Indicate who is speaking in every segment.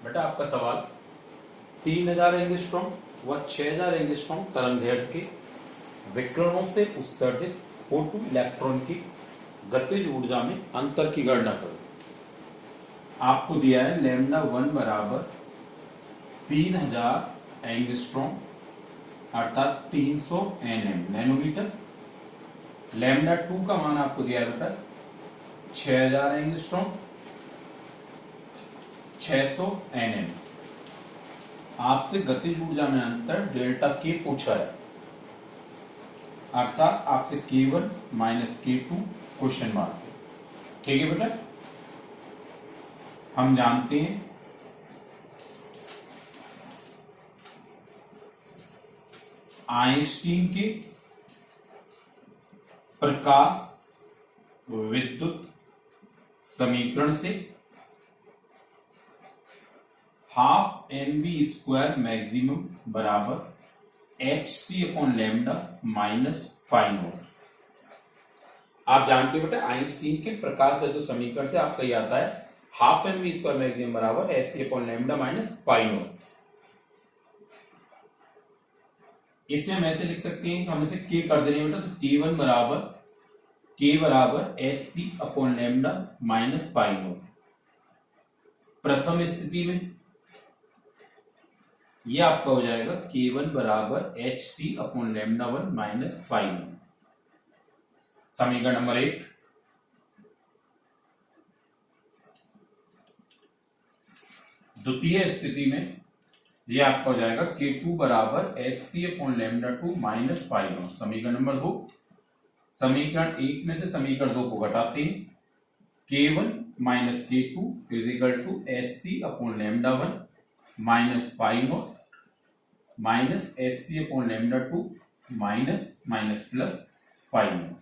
Speaker 1: बेटा आपका सवाल 3000 एंगस्ट्रॉम व 6000 एंगस्ट्रॉम तरंगदैर्घ्य के विकिरणों से उत्सर्जित फोटो इलेक्ट्रॉन की गतिज ऊर्जा में अंतर की गणना करो। आपको दिया है लैम्डा 1 बराबर 3000 एंगस्ट्रॉम अर्थात 300 nm नैनोमीटर। लैम्डा 2 का मान आपको दिया है बेटा 6000 एंगस्ट्रॉम 600 nm। आपसे गतिज ऊर्जा में अंतर डेल्टा के पूछा है, अर्थात आपसे K1 minus K2 question mark. ठीक है बेटा, हम जानते हैं आइंस्टीन के प्रकाश विद्युत समीकरण से हाफ mv स्क्वायर मैक्सिमम बराबर hc upon lambda minus phi nought. आप जानते हो बेटा आइंस्टीन के प्रकाश विद्युत समीकरण से आपका ये आता है हाफ mv स्क्वायर मैक्सिमम बराबर hc upon lambda minus phi nought. इसे हम ऐसे लिख सकते हैं कि हम इसे k कर देंगे बेटा, तो k1 बराबर hc upon lambda minus phi nought. प्रथम स्थिति में यह आपका हो जाएगा K1 बराबर hc upon lambda 1 minus phi nought. समीकरण नंबर 1। द्वितीय स्थिति में यह आपका हो जाएगा K2 बराबर hc upon lambda 2 minus phi nought. समीकरण नंबर 2। समीकरण 1 में से समीकरण 2 को घटाते हैं, K1 minus K2 is equal to hc upon lambda 1 minus phi nought minus hc upon lambda 2 minus minus plus phi nought.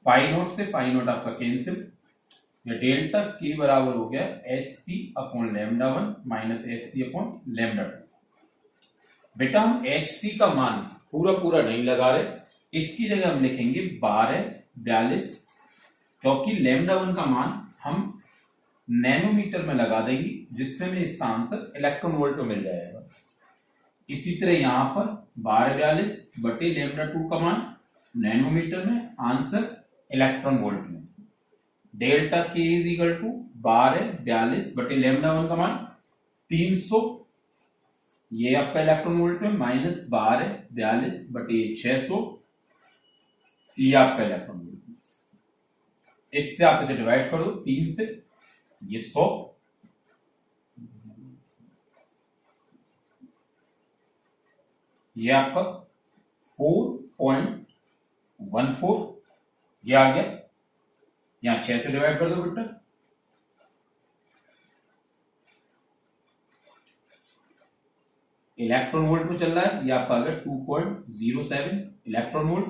Speaker 1: Phi nought से फाइ नॉट आपका कैंसिल, या डेल्टा के बराबर हो गया hc upon lambda 1 minus hc upon lambda 2। बेटा हम hc का मान पूरा पूरा नहीं लगा रहे, इसकी जगह हम लिखेंगे 1242, क्योंकि लैम्डा 1 का मान हम नैनोमीटर में लगा देंगे, जिससे हमें इसका आंसर इलेक्ट्रॉन वोल्ट में मिल जाएगा। इसी तरह यहां पर 1242 बटे लैम्डा 2 का मान नैनोमीटर में, आंसर इलेक्ट्रॉन वोल्ट में। डेल्टा के इज इक्वल टू 1242 बटे लैम्डा 1 का मान 300, ये आपका इलेक्ट्रॉन वोल्ट में, माइनस 1242 बटे 600, ये आपका इलेक्ट्रॉन वोल्ट में। इससे आप इसे डिवाइड करो 3 से, ये 100, ये आपका 4.14 ये आ गया। यहां 6 से डिवाइड कर दो बेटा, इलेक्ट्रॉन वोल्ट में चल रहा है, ये आपका आ गया 2.07 इलेक्ट्रॉन वोल्ट।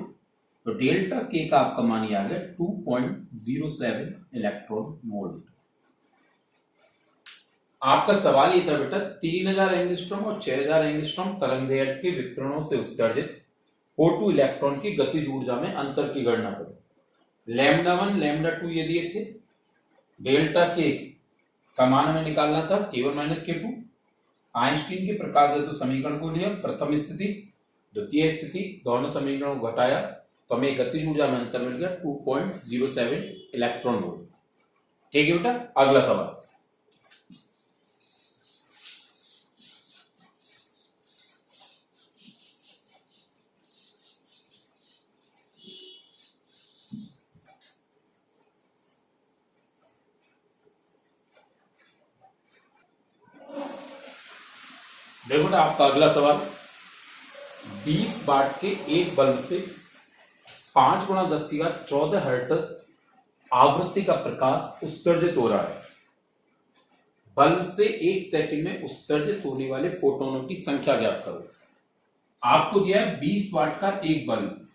Speaker 1: तो डेल्टा के का आपका मान ये आ गया 2.07 इलेक्ट्रॉन वोल्ट। आपका सवाल ये था बेटा 3000 एंगस्ट्रॉम और 6000 एंगस्ट्रॉम तरंगदैर्घ्य के विकिरणों से उत्सर्जित फोटो इलेक्ट्रॉन की गतिज ऊर्जा में अंतर की गणना करो। लैम्डा 1 लैम्डा 2 ये दिए थे, डेल्टा के का मान हमें निकालना था K1 माइनस K2। आइंस्टीन के प्रकाश विद्युत समीकरण को लिया, प्रथम स्थिति द्वितीय स्थिति दोनों समीकरणों को घटाया, तो हमें गतिज ऊर्जा में अंतर मिल गया 2.07 इलेक्ट्रॉन वोल्ट। ठीक है बेटा, अगला सवाल। देखो बेटा आपका अगला सवाल, 20 वाट के एक बल्ब से 5 गुणा 10⁻14 हर्ट्ज आवृत्ति का प्रकाश उत्सर्जित हो रहा है। बल्ब से 1 सेकंड में उत्सर्जित होने वाले फोटोनों की संख्या ज्ञात करो। आपको दिया है 20 वाट का एक बल्ब,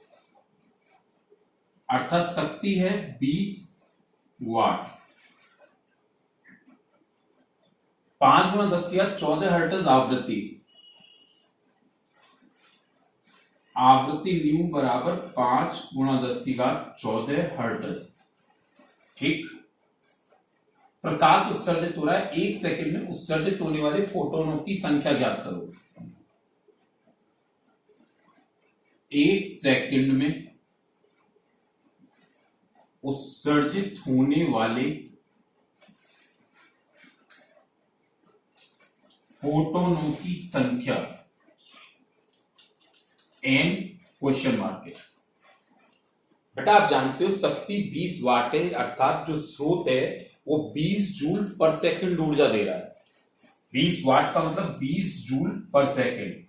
Speaker 1: अर्थात शक्ति है 20 वाट, 5 गुणा 10⁻14 हर्ट्ज आवृत्ति न्यू बराबर 5 गुणा 10⁻14 हर्ट्ज। ठीक, प्रकाश उत्सर्जित हो रहा है, 1 सेकंड में उत्सर्जित होने वाले फोटोनों की संख्या ज्ञात करो। 1 सेकंड में उत्सर्जित होने वाले फोटोनों की संख्या n क्वेश्चन मार्क है। बेटा आप जानते हो शक्ति 20 वाट है, अर्थात जो स्रोत है वो 20 जूल पर सेकंड ऊर्जा दे रहा है। 20 वाट का मतलब 20 जूल पर सेकंड,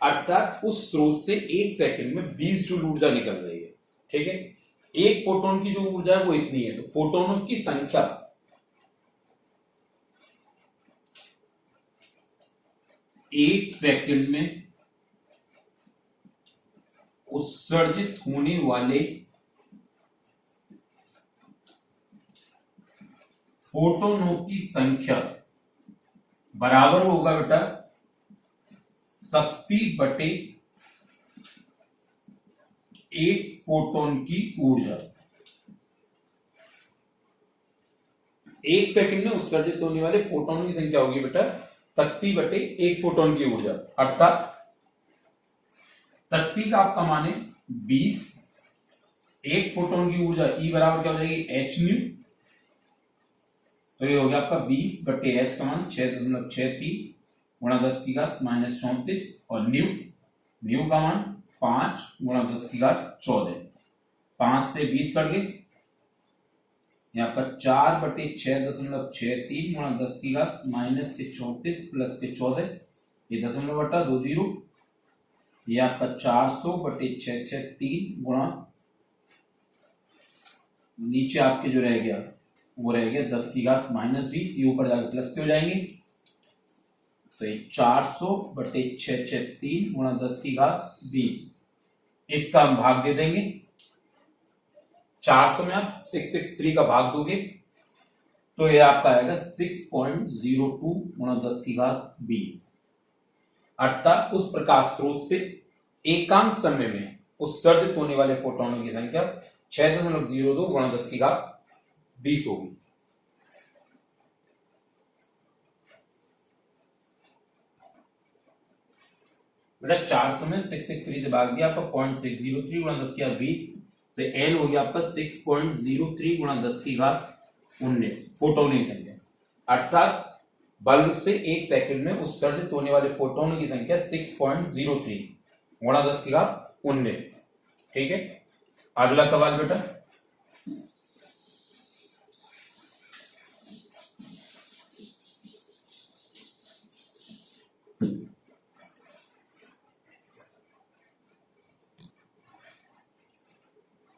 Speaker 1: अर्थात उस स्रोत से 1 सेकंड में 20 जूल ऊर्जा निकल रही है। ठीक है, एक फोटोन की जो ऊर्जा है वो इतनी है, तो फोटोनों की संख्या 1 सेकंड में उत्सर्जित होने वाले फोटोनों की संख्या बराबर होगा बेटा शक्ति बटे 1 फोटोन की ऊर्जा। 1 सेकंड में उत्सर्जित होने वाले फोटोनों की संख्या होगी बेटा शक्ति बटे 1 फोटोन की ऊर्जा, अर्थात शक्ति का आपका मान है 20, 1 फोटोन की ऊर्जा E बराबर क्या हो जाएगी h न्यू, तो ये हो गया आपका 20 बटे h का मान 6.63 गुणा 10 की घात -34 और न्यू का मान 5 गुणा 10 की घात 14। 5 से 20 कट गए, यहाँ पर 4 बटे 6.63 गुणा 10 की घात -34 प्लस के 14, ये दशमलव बटा 2 जीरो, ये आपका 400 बटे 663 गुणा नीचे आपके जो रह गया वो रह गया 10 की घात -20, ये ऊपर जाकर प्लस के हो जाएंगे, तो ये 400 बटे 663 गुणा 10 की घात 20, इसका हम भाग दे देंगे। 400 में आप 663 का भाग दोगे तो ये आपका आएगा 6.02 गुणा 10 की घात 20, अर्थात उस प्रकाश स्रोत से एकांक समय में उत्सर्जित होने वाले फोटोनों की संख्या 6.02 गुणा 10 की घात 20 होगी। बेटा 400 में 663 से भाग दिया आपका 0.603 गुणा 10 की घात 20, तो एन हो गया आपका 6.03 गुणा 10 की घात 19 फोटोनों की संख्या, अर्थात बल्ब से 1 सेकंड में उत्सर्जित होने वाले फोटोनों की संख्या 6.03 गुणा 10 की घात 19। ठीक है, अगला सवाल बेटा,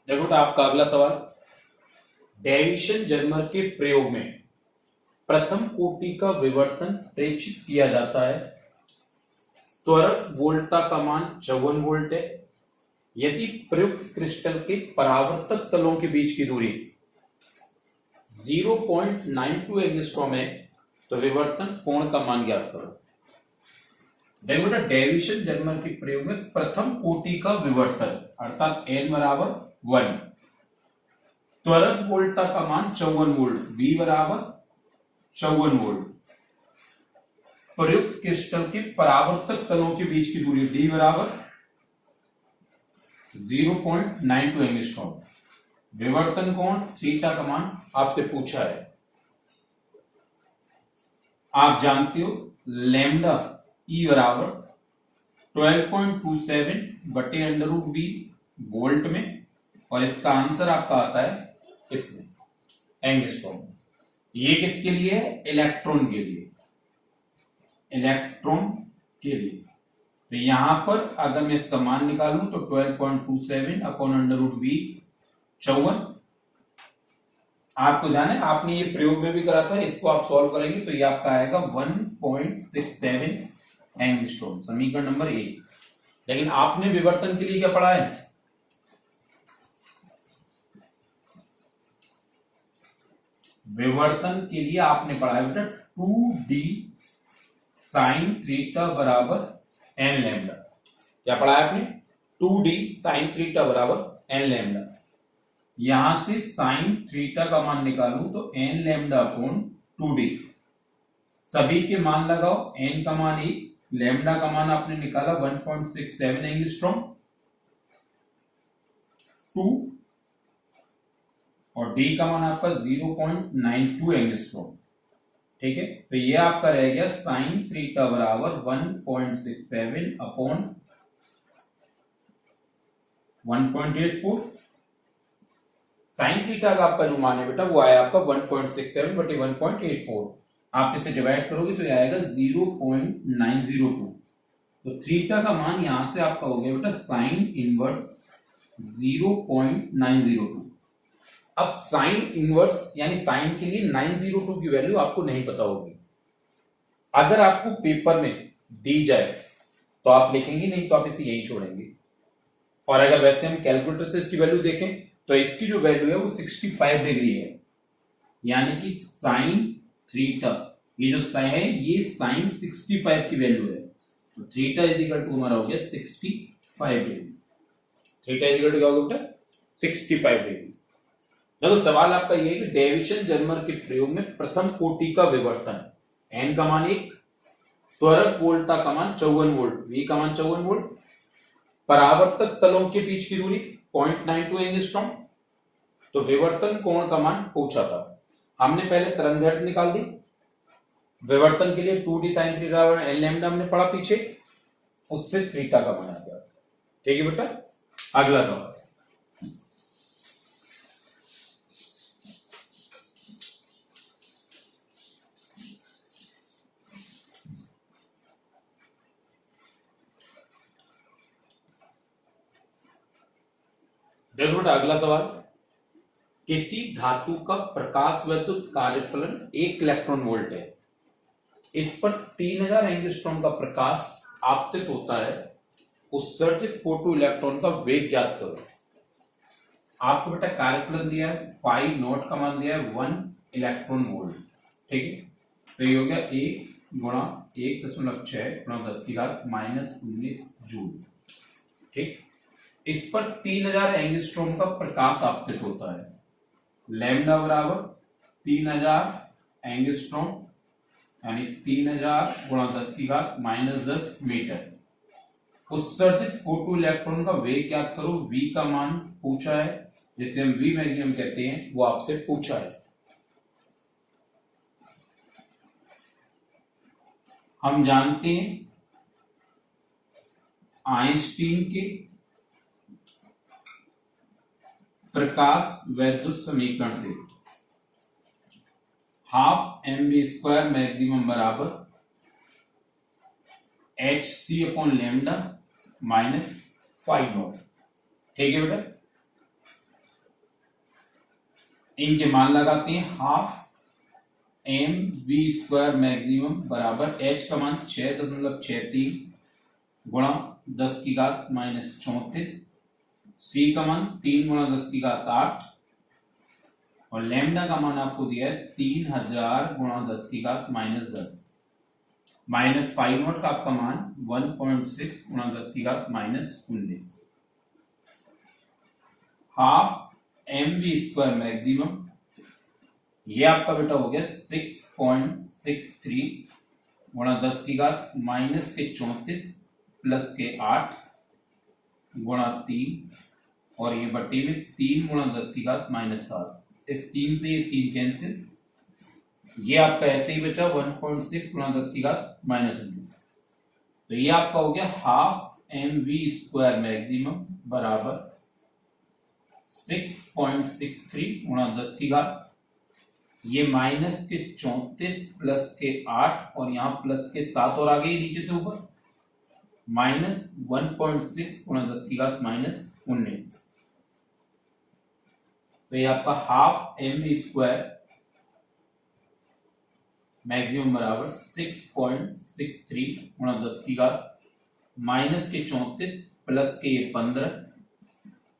Speaker 1: देखो तो आपका अगला सवाल, डेविसन जर्मर के प्रयोग में प्रथम कोटि का विवर्तन प्रेक्षित किया जाता है। त्वरक वोल्टा का मान 54 वोल्ट है। यदि प्रयुक्त क्रिस्टल के परावर्तक तलों के बीच की दूरी 0.92 एंगस्ट्रॉम है तो विवर्तन कोण का मान ज्ञात करो। देखो बेटा डेविसन जर्मर के प्रयोग में प्रथम कोटि का विवर्तन अर्थात n बराबर 1, त्वरक वोल्टा का मान 54 वोल्ट, V बराबर 54 वोल्ट, प्रयुक्त क्रिस्टल के परावर्तक तलों के बीच की दूरी D बराबर 0.92 एंगस्ट्रॉम, विवर्तन कोण थीटा का मान आपसे पूछा है। आप जानते हो लैम्डा E बराबर 12.27 बटे अंडर रूट बी वोल्ट में, और इसका आंसर आपका आता है इसमें एंगस्ट्रॉम। ये किसके लिए है? इलेक्ट्रॉन के लिए, इलेक्ट्रॉन के लिए। तो यहां पर अगर मैं इसका मान निकालूं तो 12.27 अपॉन अंडर रूट बी 54। आपको जाना है, आपने ये प्रयोग में भी करा था, इसको आप सॉल्व करेंगे तो ये आपका आएगा 1.67 एंगस्ट्रॉम, समीकरण नंबर 1। लेकिन आपने विवर्तन के लिए क्या पढ़ा है? विवर्तन के लिए आपने पढ़ा है बेटा 2d साइन थीटा बराबर n लैम्डा। क्या पढ़ा है आपने? 2d साइन थीटा बराबर n लैम्डा। यहां से साइन थीटा का मान निकालूं तो n लैम्डा अपॉन 2d, सभी के मान लगाओ, n का मान 1, लैम्डा का मान आपने निकाला 1.67 एंगस्ट्रॉम, 2 और d का मान आपका 0.92 एंगस्ट्रॉम। ठीक है, तो ये आपका रह गया साइन थीटा बराबर 1.67 अपॉन 1.84। साइन थीटा का आपका जो मान है बेटा वो आया आपका 1.67 बटे 1.84, आप इसे डिवाइड करोगे तो ये आएगा 0.902। तो थीटा का मान यहां से आपका हो गया बेटा साइन इनवर्स 0.902। अब साइन इनवर्स यानी साइन के लिए 902 की वैल्यू आपको नहीं पता होगी। अगर आपको पेपर में दी जाए तो आप लिखेंगे, नहीं तो आप इसे यही छोड़ेंगे। और अगर वैसे हम कैलकुलेटर से इसकी वैल्यू देखें तो इसकी जो वैल्यू है वो 65 डिग्री है, यानी कि साइन थीटा, ये जो साइन है ये साइन 65 की वैल्यू है, तो थीटा इज इक्वल टू हमारा हो गया 65 degree. Theta is equal to क्या होगा बेटा 65 डिग्री। देखो सवाल आपका ये है कि डेविसन जर्मर के प्रयोग में प्रथम कोटि का विवर्तन, एन का मान 1, त्वरक वोल्टा का मान 54 वोल्ट, वी का मान 54 वोल्ट, परावर्तक तलों के बीच की दूरी 0.92 एंगस्ट्रॉम, तो विवर्तन कोण का मान पूछा था। हमने पहले तरंग दैर्घ्य निकाल दी, विवर्तन के लिए 2d sin थीटा और n लैम्डा हमने पढ़ा पीछे, उससे थीटा का मान आ गया। ठीक है बेटा, अगला सवाल। देखो बेटा अगला सवाल, किसी धातु का प्रकाश विद्युत कार्यफलन 1 इलेक्ट्रॉन वोल्ट है, इस पर 3000 एंगस्ट्रॉम का प्रकाश आपतित होता है, उत्सर्जित फोटो इलेक्ट्रॉन का वेग ज्ञात करो। आपको बेटा कार्यफलन दिया है, पाई नॉट का मान दिया है 1 इलेक्ट्रॉन वोल्ट। ठीक है, तो ये हो गया 1 गुणा 1.6 गुणा 10⁻⁻19 जूल। ठीक, इस पर 3000 एंगस्ट्रॉम का प्रकाश आपतित होता है, लैम्डा बराबर 3000 एंगस्ट्रॉम यानी 3000 गुणा 10⁻⁻10 मीटर। उत्सर्जित फोटो इलेक्ट्रॉन का वेग ज्ञात करो, v का मान पूछा है, जिसे हम v मैक्सिमम कहते हैं, वो आपसे पूछा है। हम जानते हैं आइंस्टीन के प्रकाश वैद्युत समीकरण से हाफ mv² मैक्सिमम बराबर hc upon lambda minus five not. ठीक है बेटा, इनके मान लगाते हैं, हाफ mv² मैक्सिमम बराबर h का मान 6.63 गुणा 10⁻⁻34, c का मान 3 गुणा 10⁸ और लैम्डा का मान आपको दिया है 3000 गुणा 10⁻⁻10 माइनस फाइव नॉट का आपका मान 1.6 गुणा 10⁻⁻19। हाफ mv² मैक्सिमम, ये आपका बेटा हो गया 6.63 गुणा 10⁻⁻34 प्लस के 8 गुणा 3 और ये बट्टी में 3 गुणा 10⁻⁷। इस 3 से ये 3 कैंसिल, ये आपका ऐसे ही बचा 1.6 गुणा 10⁻⁻19। तो ये आपका हो गया हाफ mv² मैक्सिमम बराबर 6.63 गुणा 10⁻, ये माइनस के 34 प्लस के 8 और यहाँ प्लस के 7 और आ गई नीचे से ऊपर, माइनस 1.6 गुणा 10⁻⁻19। तो ये आपका हाफ mv² मैक्सिमम बराबर 6.63 गुणा 10⁻, माइनस के 34 प्लस के 15,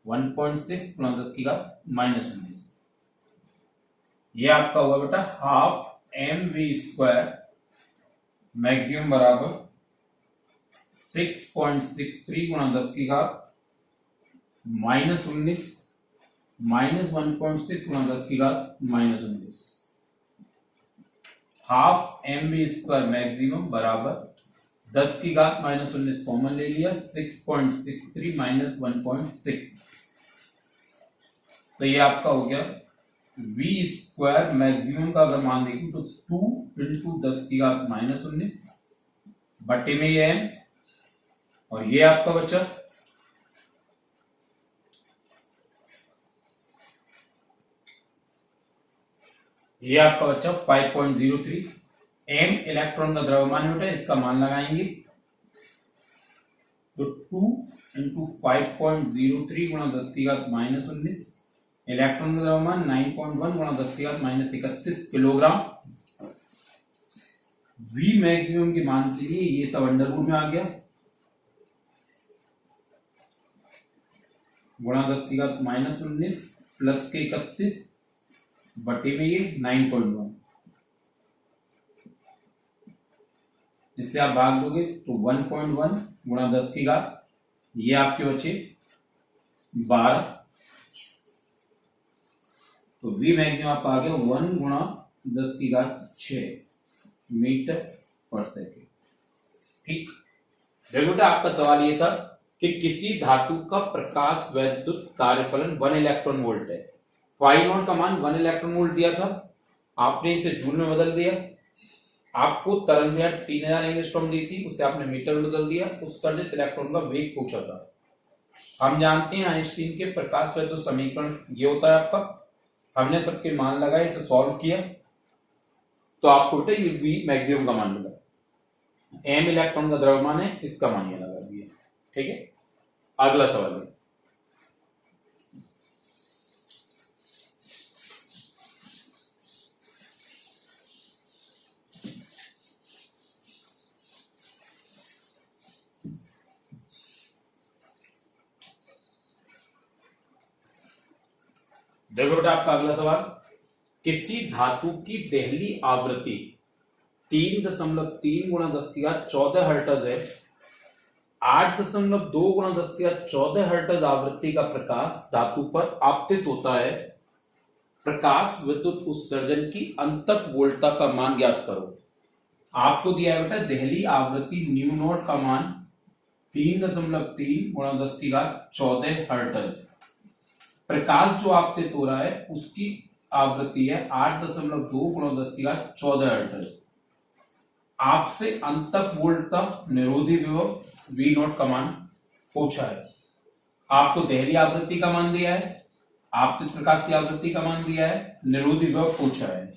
Speaker 1: 1.6 गुणा 10⁻⁻19। ये आपका हुआ बेटा हाफ mv² मैक्सिमम बराबर 6.63 गुणा 10⁻⁻19 -1.6 गुणा 10 की घात -19। Half m v square maximum बराबर 10 की घात -19 कॉमन ले लिया, 6.63 - 1.6, तो ये आपका हो गया v स्क्वायर मैक्सिमम का अगर मान देखें तो 2 × 10 की घात -19 बटे में ये m, और ये आपका बचा ये आपका बच्चा 5.03। m इलेक्ट्रॉन का द्रव्यमान बेटा, इसका मान लगाएंगे तो 2 × 5.03 गुणा 10 की घात -19, इलेक्ट्रॉन का द्रव्यमान 9.1 गुणा 10 की घात -31 किलोग्राम। v मैक्सिमम के मान के लिए ये सब अंडर रूट में आ गया, गुणा 10 की घात -19 प्लस के 31 बटे में ये 9.1, इससे आप भाग दोगे तो 1.1 गुणा 10 की घात, ये आपके बचे 12, तो v मैक्सिमम आपका आ गया 1 गुणा 10 की घात 6 मीटर पर सेकेंड। ठीक, देखो बेटा आपका सवाल ये था कि किसी धातु का प्रकाश वैद्युत कार्यफलन 1 इलेक्ट्रॉन वोल्ट है। फाई नॉट का मान 1 इलेक्ट्रॉन वोल्ट दिया था, आपने इसे जूल में बदल दिया। आपको तरंग 3000 एंगस्ट्रॉम दी थी, उससे आपने मीटर में बदल दिया। उत्सर्जित इलेक्ट्रॉन का वेग पूछा था। हम जानते हैं आइंस्टीन के प्रकाश वैद्युत समीकरण ये होता है आपका, हमने सबके मान लगाए, इसे सॉल्व किया तो आपको बेटा ये v मैक्सिमम का मान मिला। m इलेक्ट्रॉन का द्रव्यमान है, इसका मान ये लगा दिया। ठीक है, अगला सवाल है, देखो बेटा आपका अगला सवाल, किसी धातु की देहली आवृत्ति 3.3 गुणा 10 की घात 14 हर्ट्ज है। 8.2 गुणा 10 की घात 14 हर्ट्ज आवृत्ति का प्रकाश धातु पर आपतित होता है। प्रकाश विद्युत उत्सर्जन की अंतक वोल्टता का मान ज्ञात करो। आपको दिया है बेटा देहली आवृत्ति न्यू नॉट का मान 3.3 गुणा 10 की घात 14 हर्ट्ज। प्रकाश जो आपतित हो रहा है उसकी आवृत्ति है 8.2 गुणा 10 की घात 14 हर्ट्ज। आपसे अंतक वोल्टता निरोधी विभव v नॉट का मान पूछा है। आपको देहली आवृत्ति का मान दिया है, आपतित प्रकाश की आवृत्ति का मान दिया है, निरोधी विभव पूछा है।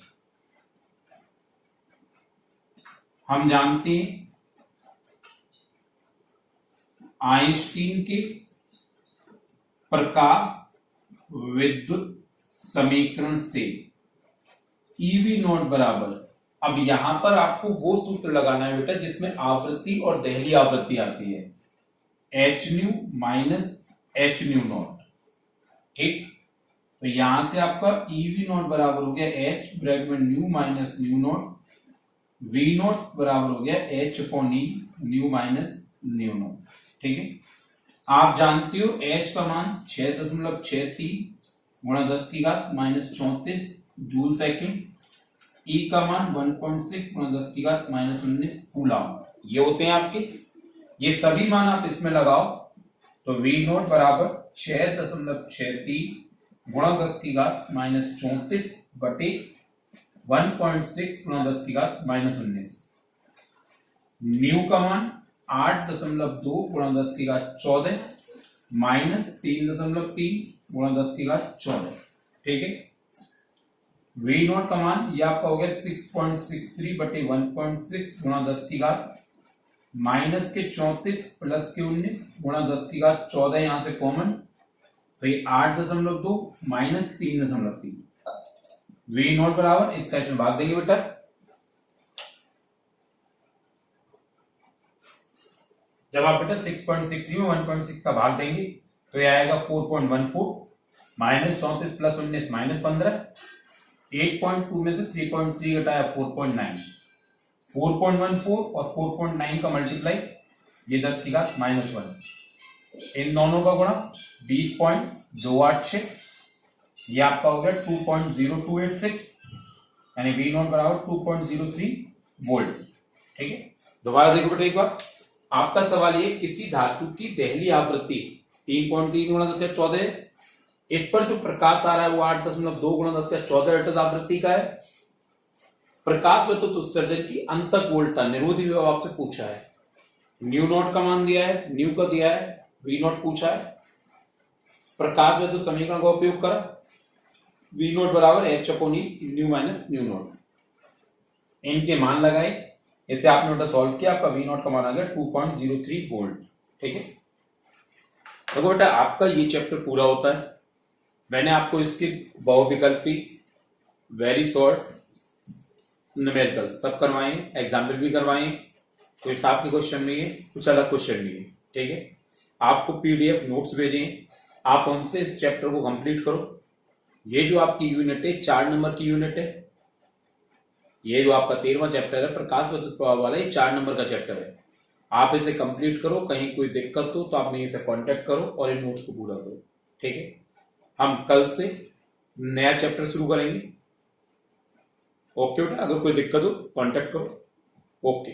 Speaker 1: हम जानते हैं आइंस्टीन के प्रकाश विद्युत समीकरण से ईवी नॉट बराबर, अब यहां पर आपको वो सूत्र लगाना है बेटा जिसमें आवृत्ति और देहली आवृत्ति आती है, H new minus H new nought. ठीक, तो यहां से आपका ईवी नॉट बराबर हो गया एच ब्रैकेट में nu minus nu nought, v nought बराबर हो गया h upon e nu minus nu nought. ठीक है, आप जानते हो h का मान 6.63 गुणा 10 की घात -34 जूल सेकंड, E का मान 1.6 गुणा 10 की घात -19 कूलम। ये होते हैं आपके, ये सभी मान आप इसमें लगाओ तो v नॉट बराबर 6.63 गुणा 10 की घात -34 बटे 1.6 गुणा 10 की घात -19। न्यू का मान 8.2 गुणा 10 की घात 14 माइनस 3.3 गुणा 10 की घात 14। ठीक है, वी नॉट का मान ये आपका हो गया 6.63 बटे 1.6 गुणा 10 की घात माइनस के 34 प्लस के 19 गुणा 10 की घात 14, यहां से कॉमन तो ये 8.2 माइनस 3.3। वी नॉट बराबर इसका इसमें भाग देंगे बेटा, जब आप बेटा 6.63 में 1.6 का भाग देंगे तो ये आएगा 4.14 माइनस 34 प्लस 19 माइनस 15। 8.2 में से 3.3 घटाया 4.9, 4.14 और 4.9 का मल्टीप्लाई ये 10 की घात -1, इन दोनों का गुणा 20.286 ये आपका हो गया 2.0286 यानी V नॉट बराबर 2.03 वोल्ट। ठीक है, दोबारा देखो बेटा एक बार, आपका सवाल ये किसी धातु की दहली आवृत्ति 3.3 गुणा 10⁻14, इस पर जो प्रकाश आ रहा है वो 8.2 गुणा 10⁻14 हर्ट्ज आवृत्ति का है। प्रकाश विद्युत उत्सर्जन की अंतक वोल्टता निरोधी विभव आपसे पूछा है, न्यू नॉट का मान दिया है, न्यू का दिया है, वी नॉट पूछा है। प्रकाश विद्युत समीकरण का उपयोग करा, वी नॉट बराबर H upon e nu minus nu not, इनके मान लगाए, इसे आपने बेटा सॉल्व किया, आपका वी नॉट का मान आ गया 2.03 वोल्ट। ठीक है, तो बेटा आपका ये चैप्टर पूरा होता है। मैंने आपको इसके बहुविकल्पी, वेरी शॉर्ट, न्यूमेरिकल सब करवाए, एग्जाम्पल भी करवाए, कुछ आपके क्वेश्चन भी है, कुछ अलग क्वेश्चन भी है। ठीक है, आपको पीडीएफ नोट्स भेजे, आप उनसे इस चैप्टर को कंप्लीट करो। ये जो आपकी यूनिट है 4 नंबर की यूनिट है, ये जो आपका 13वां चैप्टर है प्रकाश विद्युत प्रभाव वाला, ये 4 नंबर का चैप्टर है। आप इसे कंप्लीट करो, कहीं कोई दिक्कत हो तो आप मेरे से कांटेक्ट करो और इन नोट्स को पूरा करो। ठीक है, हम कल से नया चैप्टर शुरू करेंगे। ओके बेटा, अगर कोई दिक्कत हो कांटेक्ट करो। ओके।